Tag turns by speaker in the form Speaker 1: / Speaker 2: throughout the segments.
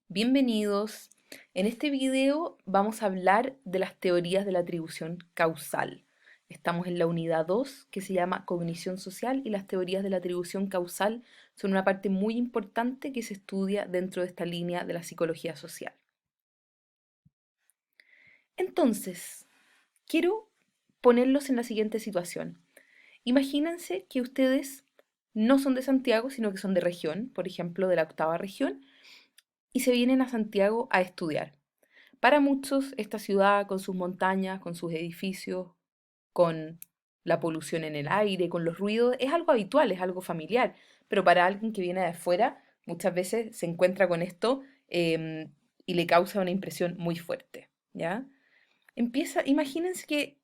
Speaker 1: Bienvenidos. En este video vamos a hablar de las teorías de la atribución causal. Estamos en la unidad 2 que se llama Cognición Social y las teorías de la atribución causal son una parte muy importante que se estudia dentro de esta línea de la psicología social. Entonces, quiero ponerlos en la siguiente situación. Imagínense que ustedes no son de Santiago, sino que son de región, por ejemplo, de la octava región, y se vienen a Santiago a estudiar. Para muchos, esta ciudad, con sus montañas, con sus edificios, con la polución en el aire, con los ruidos, es algo habitual, es algo familiar. Pero para alguien que viene de afuera, muchas veces se encuentra con esto y le causa una impresión muy fuerte, ¿ya? Imagínense que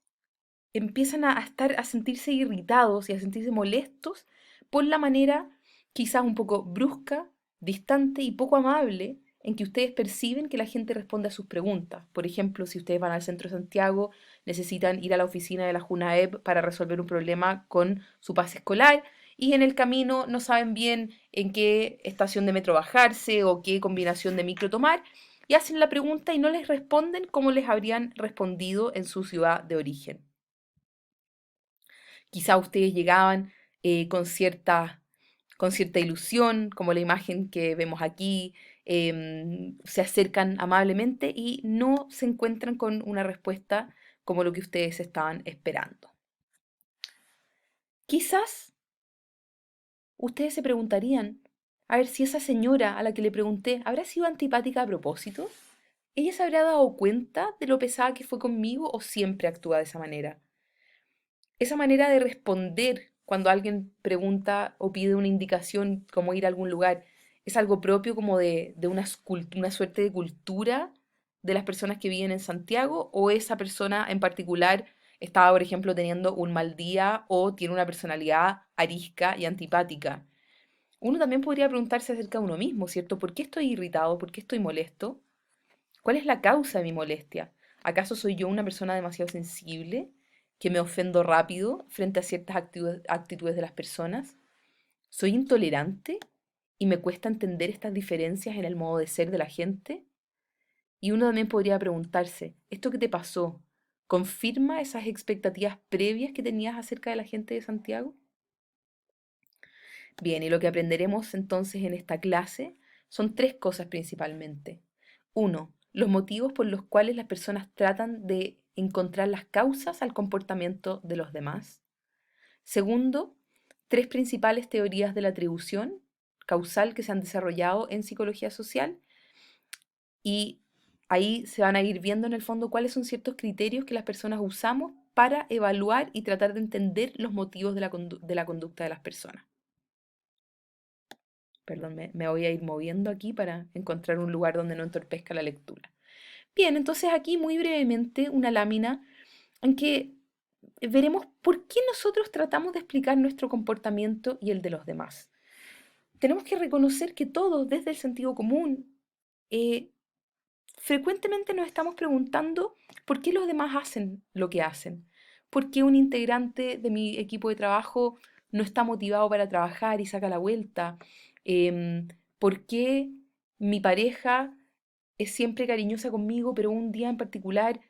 Speaker 1: empiezan a sentirse irritados y a sentirse molestos por la manera quizás un poco brusca, distante y poco amable en que ustedes perciben que la gente responde a sus preguntas. Por ejemplo, si ustedes van al centro de Santiago, necesitan ir a la oficina de la Junaep para resolver un problema con su pase escolar y en el camino no saben bien en qué estación de metro bajarse o qué combinación de micro tomar y hacen la pregunta y no les responden como les habrían respondido en su ciudad de origen. Quizá ustedes llegaban con cierta ilusión, como la imagen que vemos aquí, se acercan amablemente y no se encuentran con una respuesta como lo que ustedes estaban esperando. Quizás ustedes se preguntarían, a ver si esa señora a la que le pregunté habrá sido antipática a propósito. ¿Ella se habrá dado cuenta de lo pesada que fue conmigo o siempre actúa de esa manera? Esa manera de responder cuando alguien pregunta o pide una indicación como ir a algún lugar, ¿es algo propio como de una suerte de cultura de las personas que viven en Santiago? ¿O esa persona en particular estaba, por ejemplo, teniendo un mal día o tiene una personalidad arisca y antipática? Uno también podría preguntarse acerca de uno mismo, ¿cierto? ¿Por qué estoy irritado? ¿Por qué estoy molesto? ¿Cuál es la causa de mi molestia? ¿Acaso soy yo una persona demasiado sensible, que me ofendo rápido frente a ciertas actitudes de las personas? ¿Soy intolerante y me cuesta entender estas diferencias en el modo de ser de la gente? Y uno también podría preguntarse, ¿esto que te pasó confirma esas expectativas previas que tenías acerca de la gente de Santiago? Bien, y lo que aprenderemos entonces en esta clase son tres cosas principalmente. Uno, los motivos por los cuales las personas tratan de encontrar las causas al comportamiento de los demás. Segundo, tres principales teorías de la atribución causal que se han desarrollado en psicología social y ahí se van a ir viendo en el fondo cuáles son ciertos criterios que las personas usamos para evaluar y tratar de entender los motivos de la conducta de las personas. Perdón, me voy a ir moviendo aquí para encontrar un lugar donde no entorpezca la lectura. Bien, entonces aquí muy brevemente una lámina en que veremos por qué nosotros tratamos de explicar nuestro comportamiento y el de los demás. Tenemos que reconocer que todos, desde el sentido común, eh, frecuentemente nos estamos preguntando por qué los demás hacen lo que hacen, por qué un integrante de mi equipo de trabajo no está motivado para trabajar y saca la vuelta, Em, por qué mi pareja es siempre cariñosa conmigo, pero un día en particular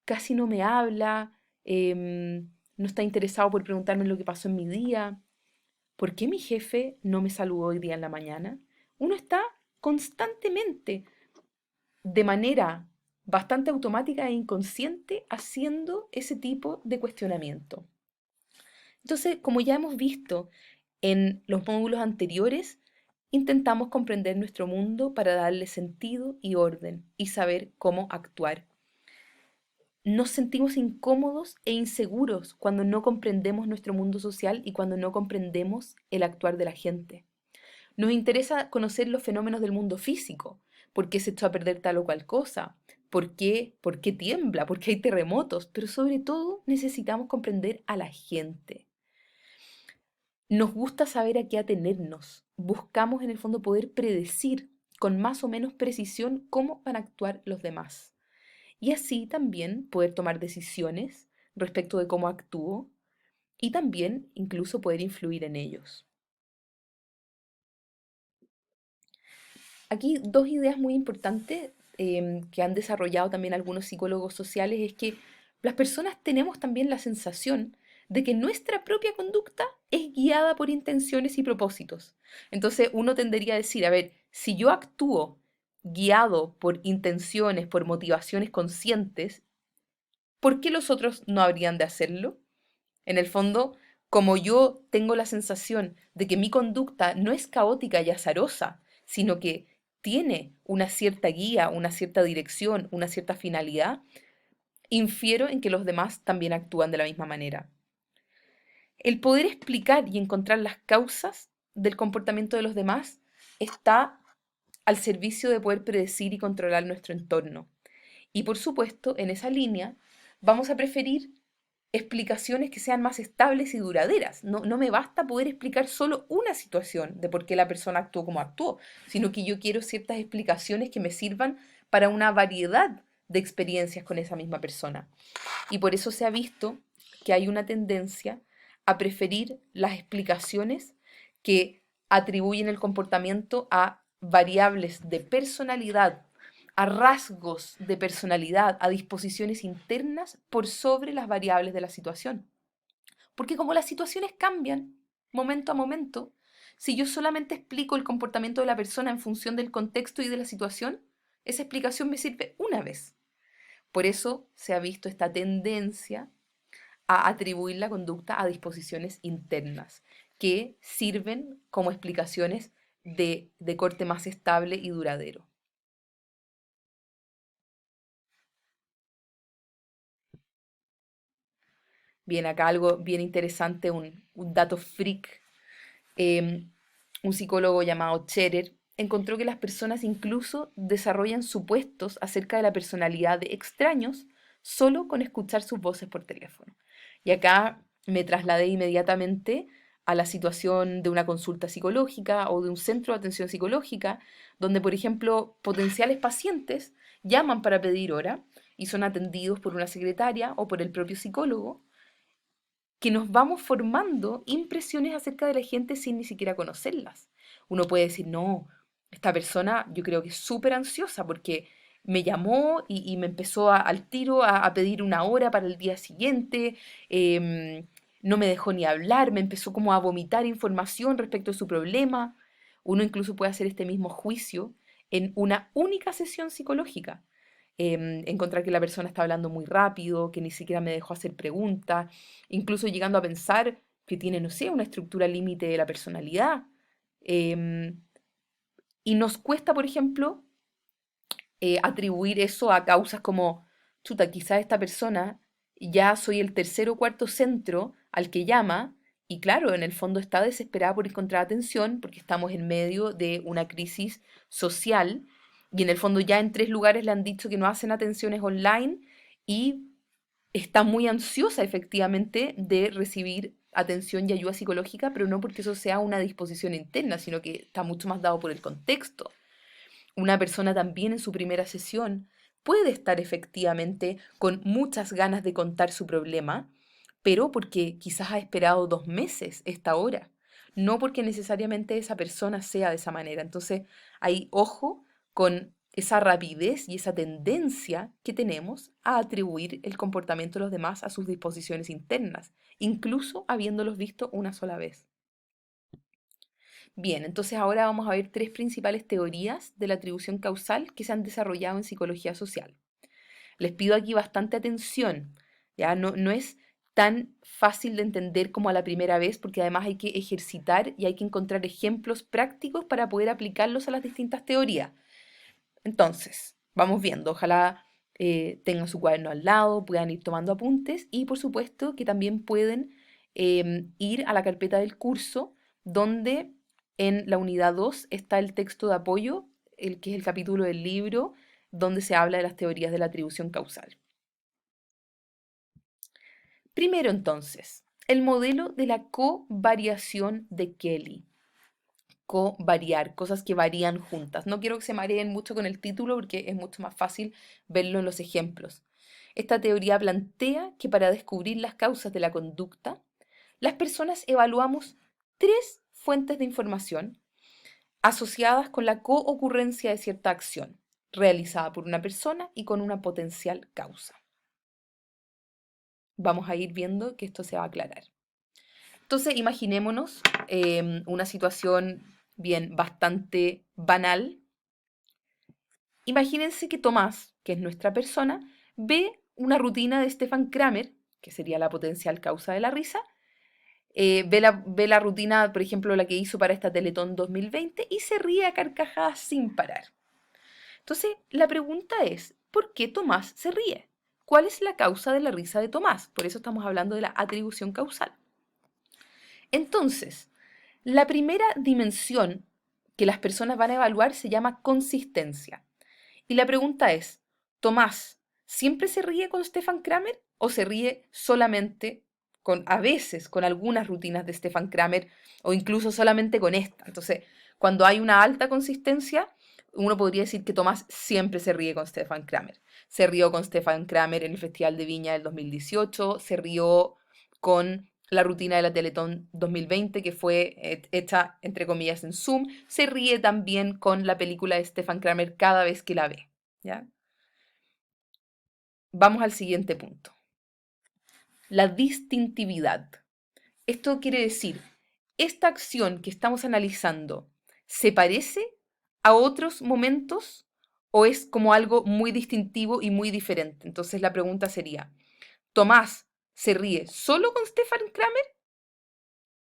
Speaker 1: casi no me habla, no está interesado por preguntarme lo que pasó en mi día, por qué mi jefe no me saludó hoy día en la mañana. Uno está constantemente de manera bastante automática e inconsciente haciendo ese tipo de cuestionamiento. Entonces, como ya hemos visto en los módulos anteriores, intentamos comprender nuestro mundo para darle sentido y orden y saber cómo actuar. Nos sentimos incómodos e inseguros cuando no comprendemos nuestro mundo social y cuando no comprendemos el actuar de la gente. Nos interesa conocer los fenómenos del mundo físico. ¿Por qué se echó a perder tal o cual cosa? ¿Por qué tiembla? ¿Por qué hay terremotos? Pero sobre todo necesitamos comprender a la gente. Nos gusta saber a qué atenernos. Buscamos en el fondo poder predecir con más o menos precisión cómo van a actuar los demás. Y así también poder tomar decisiones respecto de cómo actúo y también incluso poder influir en ellos. Aquí dos ideas muy importantes que han desarrollado también algunos psicólogos sociales es que las personas tenemos también la sensación de que nuestra propia conducta es guiada por intenciones y propósitos. Entonces uno tendería a decir, a ver, si yo actúo guiado por intenciones, por motivaciones conscientes, ¿por qué los otros no habrían de hacerlo? En el fondo, como yo tengo la sensación de que mi conducta no es caótica y azarosa, sino que tiene una cierta guía, una cierta dirección, una cierta finalidad, infiero en que los demás también actúan de la misma manera. El poder explicar y encontrar las causas del comportamiento de los demás está al servicio de poder predecir y controlar nuestro entorno. Y por supuesto, en esa línea, vamos a preferir explicaciones que sean más estables y duraderas. No, no me basta poder explicar solo una situación de por qué la persona actuó como actuó, sino que yo quiero ciertas explicaciones que me sirvan para una variedad de experiencias con esa misma persona. Y por eso se ha visto que hay una tendencia a preferir las explicaciones que atribuyen el comportamiento a variables de personalidad, a rasgos de personalidad, a disposiciones internas por sobre las variables de la situación. Porque como las situaciones cambian momento a momento, si yo solamente explico el comportamiento de la persona en función del contexto y de la situación, esa explicación me sirve una vez. Por eso se ha visto esta tendencia a atribuir la conducta a disposiciones internas, que sirven como explicaciones de corte más estable y duradero. Bien, acá algo bien interesante, un dato freak. em, un psicólogo llamado Scherer encontró que las personas incluso desarrollan supuestos acerca de la personalidad de extraños solo con escuchar sus voces por teléfono. Y acá me trasladé inmediatamente a la situación de una consulta psicológica o de un centro de atención psicológica, donde, por ejemplo, potenciales pacientes llaman para pedir hora y son atendidos por una secretaria o por el propio psicólogo, que nos vamos formando impresiones acerca de la gente sin ni siquiera conocerlas. Uno puede decir, no, esta persona yo creo que es súper ansiosa porque me llamó y me empezó al tiro a pedir una hora para el día siguiente, no me dejó ni hablar, me empezó como a vomitar información respecto a su problema. Uno incluso puede hacer este mismo juicio en una única sesión psicológica. Encontrar que la persona está hablando muy rápido, que ni siquiera me dejó hacer preguntas, incluso llegando a pensar que tiene, no sé, una estructura límite de la personalidad. Em, y nos cuesta, por ejemplo, atribuir eso a causas como, chuta, quizás esta persona ya soy el tercer o cuarto centro al que llama, y claro, en el fondo está desesperada por encontrar atención porque estamos en medio de una crisis social y en el fondo ya en tres lugares le han dicho que no hacen atenciones online y está muy ansiosa efectivamente de recibir atención y ayuda psicológica, pero no porque eso sea una disposición interna, sino que está mucho más dado por el contexto. Una persona también en su primera sesión puede estar efectivamente con muchas ganas de contar su problema, pero porque quizás ha esperado 2 meses esta hora, no porque necesariamente esa persona sea de esa manera. Entonces, hay ojo con esa rapidez y esa tendencia que tenemos a atribuir el comportamiento de los demás a sus disposiciones internas, incluso habiéndolos visto una sola vez. Bien, entonces ahora vamos a ver tres principales teorías de la atribución causal que se han desarrollado en psicología social. Les pido aquí bastante atención, ya no es tan fácil de entender como a la primera vez, porque además hay que ejercitar y hay que encontrar ejemplos prácticos para poder aplicarlos a las distintas teorías. Entonces, vamos viendo, ojalá tengan su cuaderno al lado, puedan ir tomando apuntes y por supuesto que también pueden ir a la carpeta del curso donde en la unidad 2 está el texto de apoyo, el que es el capítulo del libro donde se habla de las teorías de la atribución causal. Primero entonces, el modelo de la covariación de Kelly. Covariar, cosas que varían juntas. No quiero que se mareen mucho con el título porque es mucho más fácil verlo en los ejemplos. Esta teoría plantea que para descubrir las causas de la conducta, las personas evaluamos tres fuentes de información asociadas con la coocurrencia de cierta acción realizada por una persona y con una potencial causa. Vamos a ir viendo que esto se va a aclarar. Entonces, imaginémonos una situación bien bastante banal. Imagínense que Tomás, que es nuestra persona, ve una rutina de Stefan Kramer, que sería la potencial causa de la risa, ve la rutina, por ejemplo, la que hizo para esta Teletón 2020 y se ríe a carcajadas sin parar. Entonces, la pregunta es, ¿por qué Tomás se ríe? ¿Cuál es la causa de la risa de Tomás? Por eso estamos hablando de la atribución causal. Entonces, la primera dimensión que las personas van a evaluar se llama consistencia. Y la pregunta es, Tomás, ¿siempre se ríe con Stefan Kramer o se ríe solamente a veces, con algunas rutinas de Stefan Kramer o incluso solamente con esta? Entonces, cuando hay una alta consistencia, uno podría decir que Tomás siempre se ríe con Stefan Kramer. Se rió con Stefan Kramer en el Festival de Viña del 2018, se rió con la rutina de la Teletón 2020, que fue hecha, entre comillas, en Zoom. Se ríe también con la película de Stefan Kramer cada vez que la ve. ¿Ya? Vamos al siguiente punto. La distintividad. Esto quiere decir, esta acción que estamos analizando, ¿se parece a otros momentos o es como algo muy distintivo y muy diferente? Entonces la pregunta sería, ¿Tomás se ríe solo con Stefan Kramer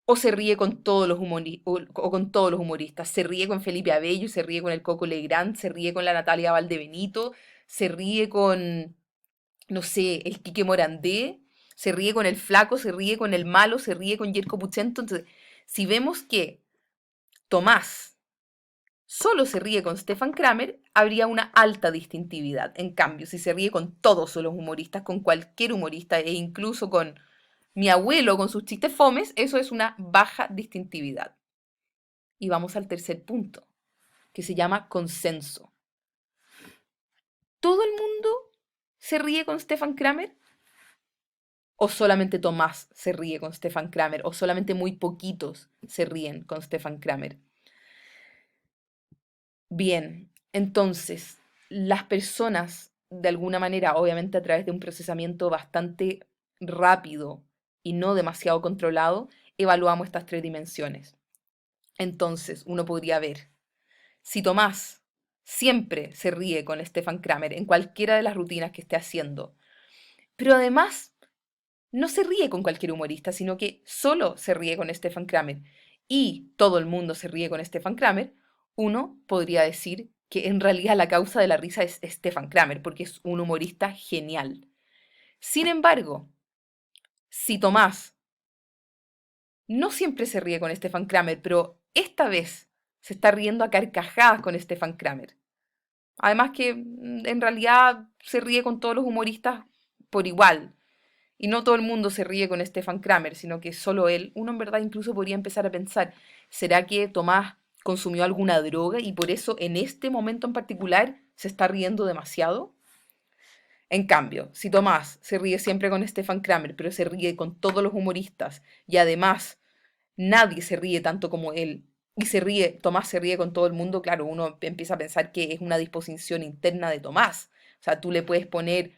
Speaker 1: o se ríe con todos los o con todos los humoristas? ¿Se ríe con Felipe Abello, se ríe con el Coco Legrand, se ríe con la Natalia Valdebenito, se ríe con, no sé, el Quique Morandé, se ríe con el Flaco, se ríe con el Malo, se ríe con Yerko Puchento? Entonces, si vemos que Tomás solo se ríe con Stefan Kramer, habría una alta distintividad. En cambio, si se ríe con todos los humoristas, con cualquier humorista e incluso con mi abuelo con sus chistes fomes, eso es una baja distintividad. Y vamos al tercer punto, que se llama consenso. ¿Todo el mundo se ríe con Stefan Kramer? ¿O solamente Tomás se ríe con Stefan Kramer? ¿O solamente muy poquitos se ríen con Stefan Kramer? Bien, entonces, las personas, de alguna manera, obviamente a través de un procesamiento bastante rápido y no demasiado controlado, evaluamos estas tres dimensiones. Entonces, uno podría ver, si Tomás siempre se ríe con Stefan Kramer en cualquiera de las rutinas que esté haciendo, pero además no se ríe con cualquier humorista, sino que solo se ríe con Stefan Kramer y todo el mundo se ríe con Stefan Kramer, uno podría decir que en realidad la causa de la risa es Stefan Kramer, porque es un humorista genial. Sin embargo, si Tomás no siempre se ríe con Stefan Kramer, pero esta vez se está riendo a carcajadas con Stefan Kramer. Además que en realidad se ríe con todos los humoristas por igual. Y no todo el mundo se ríe con Stefan Kramer, sino que solo él. Uno en verdad incluso podría empezar a pensar, ¿será que Tomás consumió alguna droga y por eso en este momento en particular se está riendo demasiado? En cambio, si Tomás se ríe siempre con Stefan Kramer, pero se ríe con todos los humoristas y además nadie se ríe tanto como él y Tomás se ríe con todo el mundo, claro, uno empieza a pensar que es una disposición interna de Tomás. O sea, tú le puedes poner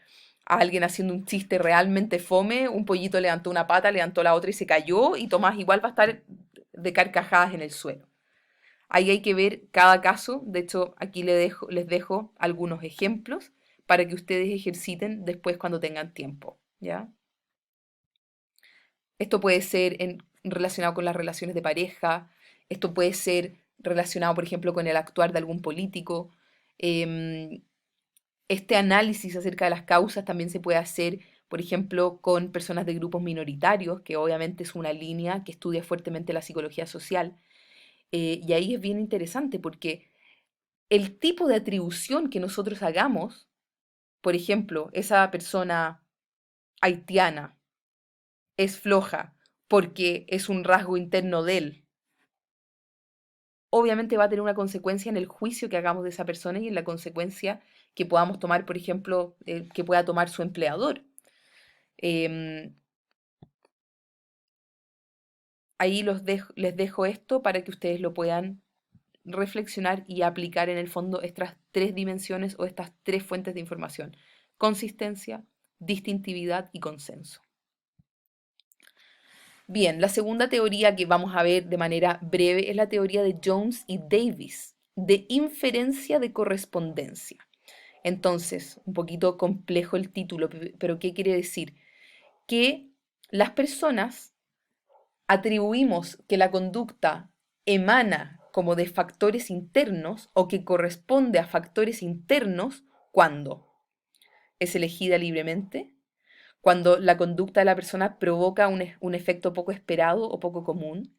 Speaker 1: a alguien haciendo un chiste realmente fome, un pollito levantó una pata, levantó la otra y se cayó, y Tomás igual va a estar de carcajadas en el suelo. Ahí hay que ver cada caso, de hecho aquí les dejo algunos ejemplos para que ustedes ejerciten después cuando tengan tiempo, ¿ya? Esto puede ser relacionado con las relaciones de pareja, esto puede ser relacionado, por ejemplo, con el actuar de algún político. Em, este análisis acerca de las causas también se puede hacer, por ejemplo, con personas de grupos minoritarios, que obviamente es una línea que estudia fuertemente la psicología social. Y ahí es bien interesante porque el tipo de atribución que nosotros hagamos, por ejemplo, esa persona haitiana es floja porque es un rasgo interno de él, obviamente va a tener una consecuencia en el juicio que hagamos de esa persona y en la consecuencia que podamos tomar, por ejemplo, que pueda tomar su empleador. Em, Ahí les dejo esto para que ustedes lo puedan reflexionar y aplicar en el fondo estas tres dimensiones o estas tres fuentes de información: consistencia, distintividad y consenso. Bien, la segunda teoría que vamos a ver de manera breve es la teoría de Jones y Davis, de inferencia de correspondencia. Entonces, un poquito complejo el título, pero ¿qué quiere decir? Que las personas atribuimos que la conducta emana como de factores internos o que corresponde a factores internos cuando es elegida libremente, cuando la conducta de la persona provoca un efecto poco esperado o poco común,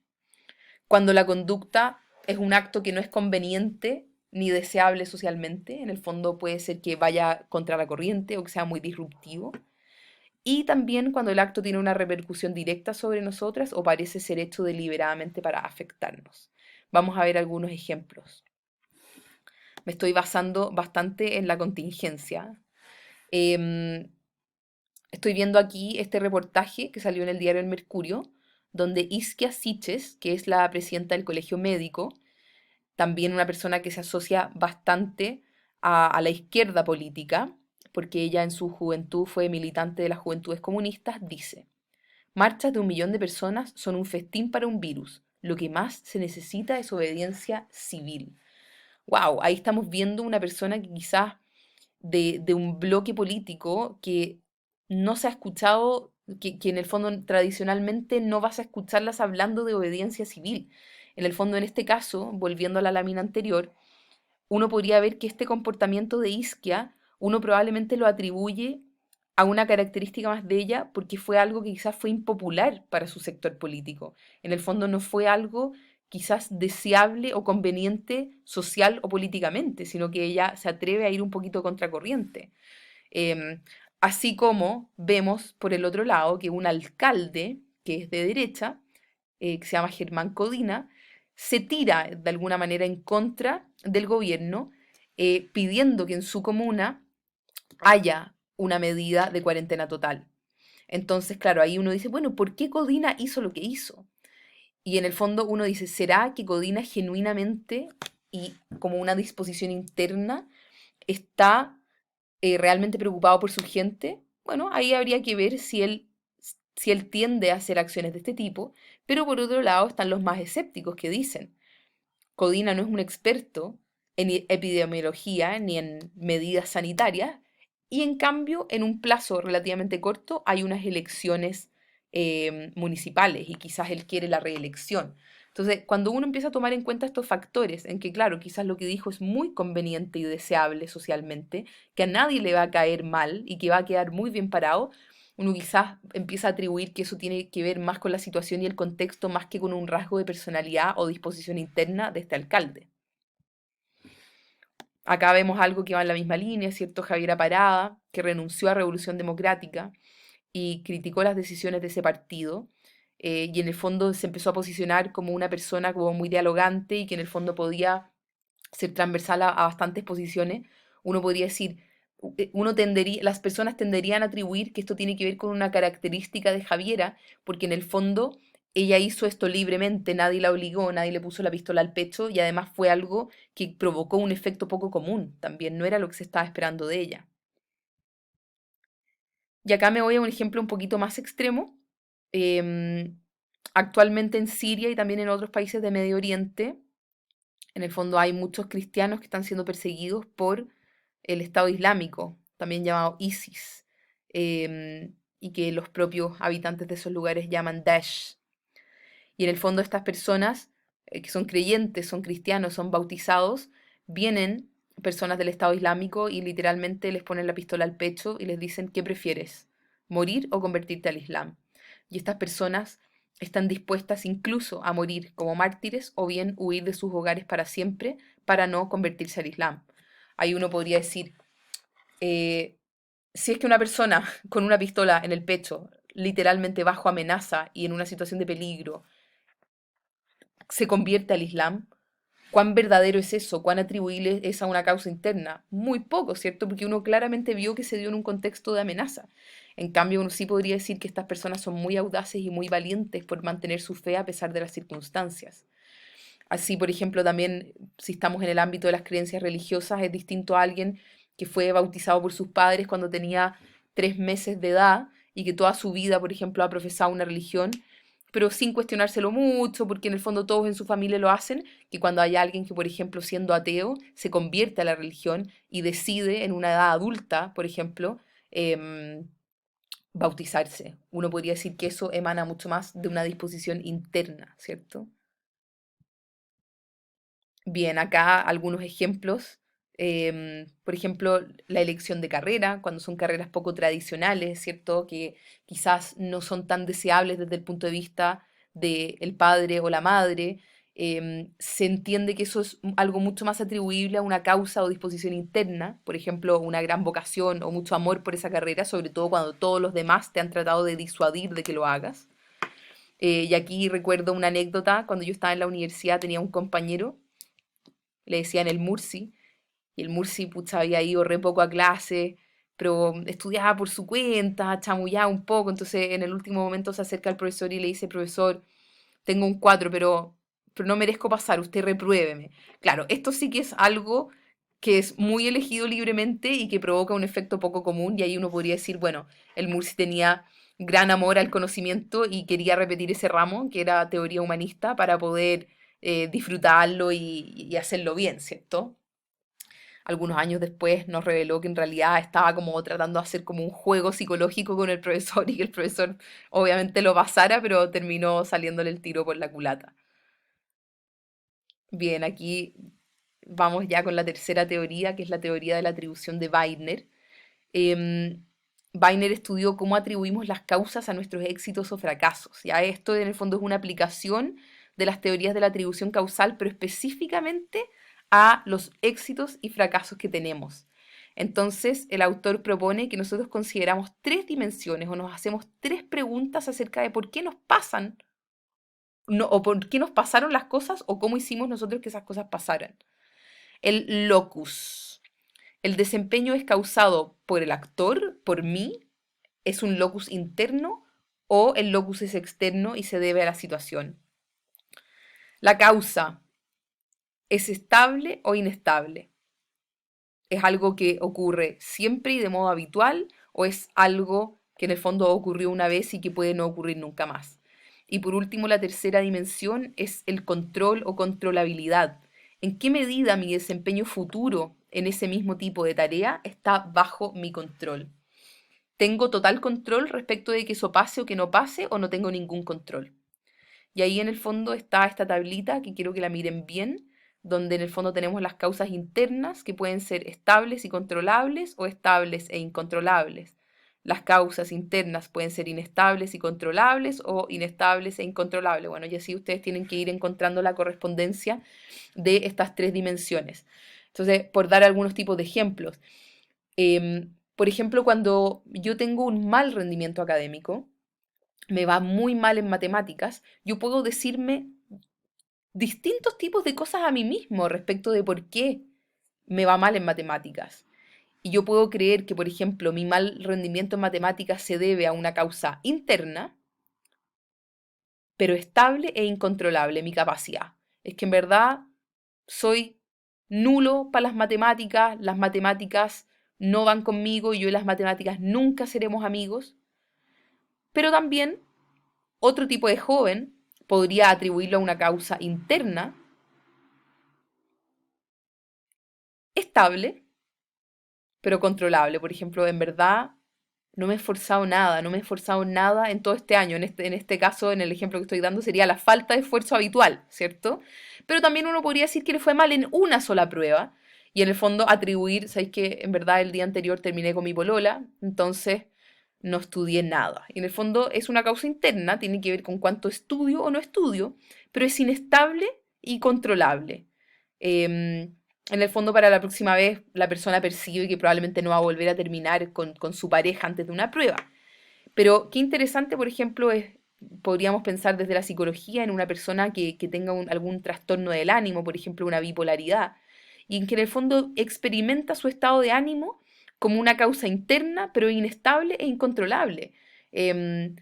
Speaker 1: cuando la conducta es un acto que no es conveniente ni deseable socialmente, en el fondo puede ser que vaya contra la corriente o que sea muy disruptivo, y también cuando el acto tiene una repercusión directa sobre nosotras o parece ser hecho deliberadamente para afectarnos. Vamos a ver algunos ejemplos. Me estoy basando bastante en la contingencia. Em, Estoy viendo aquí este reportaje que salió en el diario El Mercurio, donde Isquia Siches, que es la presidenta del Colegio Médico, también una persona que se asocia bastante a la izquierda política, porque ella en su juventud fue militante de las Juventudes Comunistas, dice: marchas de 1 millón de personas son un festín para un virus. Lo que más se necesita es obediencia civil. Wow, ahí estamos viendo una persona que quizás de un bloque político que no se ha escuchado, que en el fondo tradicionalmente no vas a escucharlas hablando de obediencia civil. En el fondo, en este caso, volviendo a la lámina anterior, uno podría ver que este comportamiento de Isquia, uno probablemente lo atribuye a una característica más de ella porque fue algo que quizás fue impopular para su sector político. En el fondo no fue algo quizás deseable o conveniente social o políticamente, sino que ella se atreve a ir un poquito contracorriente. Em, Así como vemos por el otro lado que un alcalde que es de derecha, que se llama Germán Codina, se tira de alguna manera en contra del gobierno, pidiendo que en su comuna haya una medida de cuarentena total. Entonces, claro, ahí uno dice, bueno, ¿por qué Codina hizo lo que hizo? Y en el fondo uno dice, ¿será que Codina genuinamente y como una disposición interna está realmente preocupado por su gente? Bueno, ahí habría que ver si él tiende a hacer acciones de este tipo, pero por otro lado están los más escépticos que dicen: Codina no es un experto en epidemiología ni en medidas sanitarias, y en cambio, en un plazo relativamente corto, hay unas elecciones municipales y quizás él quiere la reelección. Entonces, cuando uno empieza a tomar en cuenta estos factores, en que claro, quizás lo que dijo es muy conveniente y deseable socialmente, que a nadie le va a caer mal y que va a quedar muy bien parado, uno quizás empieza a atribuir que eso tiene que ver más con la situación y el contexto más que con un rasgo de personalidad o disposición interna de este alcalde. Acá vemos algo que va en la misma línea, ¿cierto? Javiera Parada, que renunció a Revolución Democrática y criticó las decisiones de ese partido, y en el fondo se empezó a posicionar como una persona como muy dialogante y que en el fondo podía ser transversal a bastantes posiciones. Uno podría decir, las personas tenderían a atribuir que esto tiene que ver con una característica de Javiera, porque en el fondo ella hizo esto libremente, nadie la obligó, nadie le puso la pistola al pecho, y además fue algo que provocó un efecto poco común, también no era lo que se estaba esperando de ella. Y acá me voy a un ejemplo un poquito más extremo. Em, Actualmente en Siria y también en otros países de Medio Oriente, en el fondo hay muchos cristianos que están siendo perseguidos por el Estado Islámico, también llamado ISIS, y que los propios habitantes de esos lugares llaman Daesh. Y en el fondo estas personas, que son creyentes, son cristianos, son bautizados, vienen personas del Estado Islámico y literalmente les ponen la pistola al pecho y les dicen: ¿qué prefieres? ¿Morir o convertirte al Islam? Y estas personas están dispuestas incluso a morir como mártires o bien huir de sus hogares para siempre para no convertirse al Islam. Ahí uno podría decir, eh, si es que una persona con una pistola en el pecho, literalmente bajo amenaza y en una situación de peligro, se convierte al Islam, ¿cuán verdadero es eso? ¿Cuán atribuible es a una causa interna? Muy poco, ¿cierto? Porque uno claramente vio que se dio en un contexto de amenaza. En cambio, uno sí podría decir que estas personas son muy audaces y muy valientes por mantener su fe a pesar de las circunstancias. Así, por ejemplo, también si estamos en el ámbito de las creencias religiosas, es distinto a alguien que fue bautizado por sus padres cuando tenía 3 meses de edad y que toda su vida, por ejemplo, ha profesado una religión, pero sin cuestionárselo mucho, porque en el fondo todos en su familia lo hacen, que cuando hay alguien que, por ejemplo, siendo ateo, se convierte a la religión y decide en una edad adulta, por ejemplo, em, bautizarse. Uno podría decir que eso emana mucho más de una disposición interna, ¿cierto? Bien, acá algunos ejemplos. Por ejemplo, la elección de carrera, cuando son carreras poco tradicionales, ¿cierto? Que quizás no son tan deseables desde el punto de vista del padre o la madre. Se entiende que eso es algo mucho más atribuible a una causa o disposición interna, por ejemplo, una gran vocación o mucho amor por esa carrera, sobre todo cuando todos los demás te han tratado de disuadir de que lo hagas. Y aquí recuerdo una anécdota, cuando yo estaba en la universidad tenía un compañero, le decían el Mursi, y el Mursi, pucha, había ido re poco a clase, pero estudiaba por su cuenta, chamullaba un poco, entonces en el último momento se acerca al profesor y le dice, profesor, tengo un 4 pero no merezco pasar, usted repruébeme. Claro, esto sí que es algo que es muy elegido libremente y que provoca un efecto poco común, y ahí uno podría decir, bueno, el Mursi tenía gran amor al conocimiento y quería repetir ese ramo, que era teoría humanista, para poder disfrutarlo y hacerlo bien, ¿cierto? Algunos años después nos reveló que en realidad estaba como tratando de hacer como un juego psicológico con el profesor y que el profesor obviamente lo pasara, pero terminó saliéndole el tiro por la culata. Bien, aquí vamos ya con la tercera teoría, que es la teoría de la atribución de Weiner. Em, Weiner estudió cómo atribuimos las causas a nuestros éxitos o fracasos. Ya esto en el fondo es una aplicación de las teorías de la atribución causal, pero específicamente a los éxitos y fracasos que tenemos. Entonces, el autor propone que nosotros consideramos tres dimensiones o nos hacemos tres preguntas acerca de por qué nos pasan, no, o por qué nos pasaron las cosas o cómo hicimos nosotros que esas cosas pasaran. El locus. El desempeño es causado por el actor, por mí, es un locus interno o el locus es externo y se debe a la situación. La causa es estable o inestable. ¿Es algo que ocurre siempre y de modo habitual o es algo que en el fondo ocurrió una vez y que puede no ocurrir nunca más? Y por último, la tercera dimensión es el control o controlabilidad. ¿En qué medida mi desempeño futuro en ese mismo tipo de tarea está bajo mi control? ¿Tengo total control respecto de que eso pase o que no pase o no tengo ningún control? Y ahí en el fondo está esta tablita que quiero que la miren bien, donde en el fondo tenemos las causas internas que pueden ser estables y controlables o estables e incontrolables. Las causas internas pueden ser inestables y controlables o inestables e incontrolables. Bueno, y así ustedes tienen que ir encontrando la correspondencia de estas tres dimensiones. Entonces, por dar algunos tipos de ejemplos, por ejemplo, cuando yo tengo un mal rendimiento académico, me va muy mal en matemáticas, yo puedo decirme distintos tipos de cosas a mí mismo respecto de por qué me va mal en matemáticas. Y yo puedo creer que, por ejemplo, mi mal rendimiento en matemáticas se debe a una causa interna, pero estable e incontrolable, mi capacidad. Es que en verdad soy nulo para las matemáticas no van conmigo y yo y las matemáticas nunca seremos amigos, pero también otro tipo de joven podría atribuirlo a una causa interna, estable, pero controlable. Por ejemplo, en verdad no me he esforzado nada, no me he esforzado nada en todo este año. En este caso, en el ejemplo que estoy dando, sería la falta de esfuerzo habitual, ¿cierto? Pero también uno podría decir que le fue mal en una sola prueba y en el fondo atribuir, ¿sabéis que en verdad el día anterior terminé con mi polola, entonces no estudié nada? Y en el fondo es una causa interna, tiene que ver con cuánto estudio o no estudio, pero es inestable y controlable. En el fondo, para la próxima vez, la persona percibe que probablemente no va a volver a terminar con su pareja antes de una prueba. Pero qué interesante, por ejemplo, podríamos pensar desde la psicología en una persona que tenga algún trastorno del ánimo, por ejemplo, una bipolaridad, y en que en el fondo experimenta su estado de ánimo como una causa interna, pero inestable e incontrolable. Em,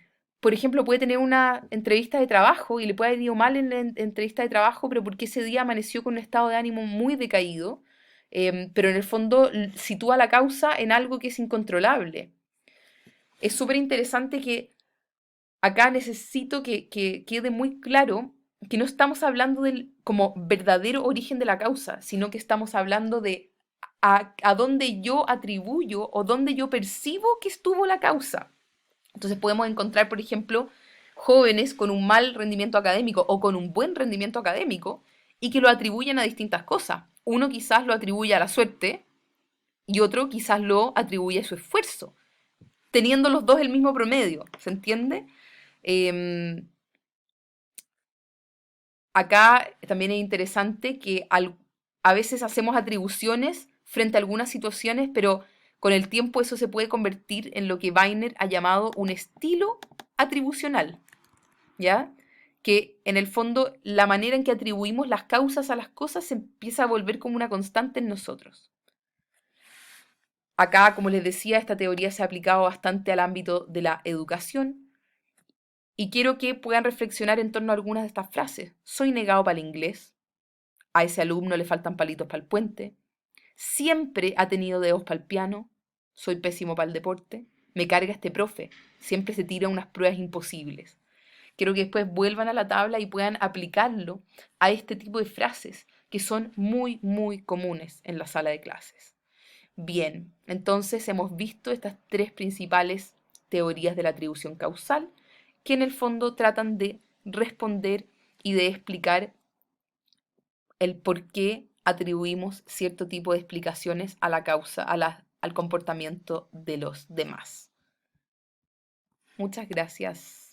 Speaker 1: por ejemplo, puede tener una entrevista de trabajo y le puede haber ido mal en la entrevista de trabajo, pero porque ese día amaneció con un estado de ánimo muy decaído, pero en el fondo sitúa la causa en algo que es incontrolable. Es súper interesante que acá necesito que quede muy claro que no estamos hablando del como verdadero origen de la causa, sino que estamos hablando de a dónde yo atribuyo o dónde yo percibo que estuvo la causa. Entonces podemos encontrar, por ejemplo, jóvenes con un mal rendimiento académico o con un buen rendimiento académico y que lo atribuyen a distintas cosas. Uno quizás lo atribuye a la suerte y otro quizás lo atribuye a su esfuerzo, teniendo los dos el mismo promedio, ¿se entiende? Em, Acá también es interesante que a veces hacemos atribuciones frente a algunas situaciones, pero con el tiempo eso se puede convertir en lo que Weiner ha llamado un estilo atribucional, ¿ya? Que en el fondo la manera en que atribuimos las causas a las cosas se empieza a volver como una constante en nosotros. Acá, como les decía, esta teoría se ha aplicado bastante al ámbito de la educación y quiero que puedan reflexionar en torno a algunas de estas frases. Soy negado para el inglés, a ese alumno le faltan palitos para el puente, siempre ha tenido dedos para el piano, soy pésimo para el deporte, me carga este profe, siempre se tira unas pruebas imposibles. Quiero que después vuelvan a la tabla y puedan aplicarlo a este tipo de frases que son muy, muy comunes en la sala de clases. Bien, entonces hemos visto estas tres principales teorías de la atribución causal que en el fondo tratan de responder y de explicar el por qué atribuimos cierto tipo de explicaciones a la causa, al comportamiento de los demás. Muchas gracias.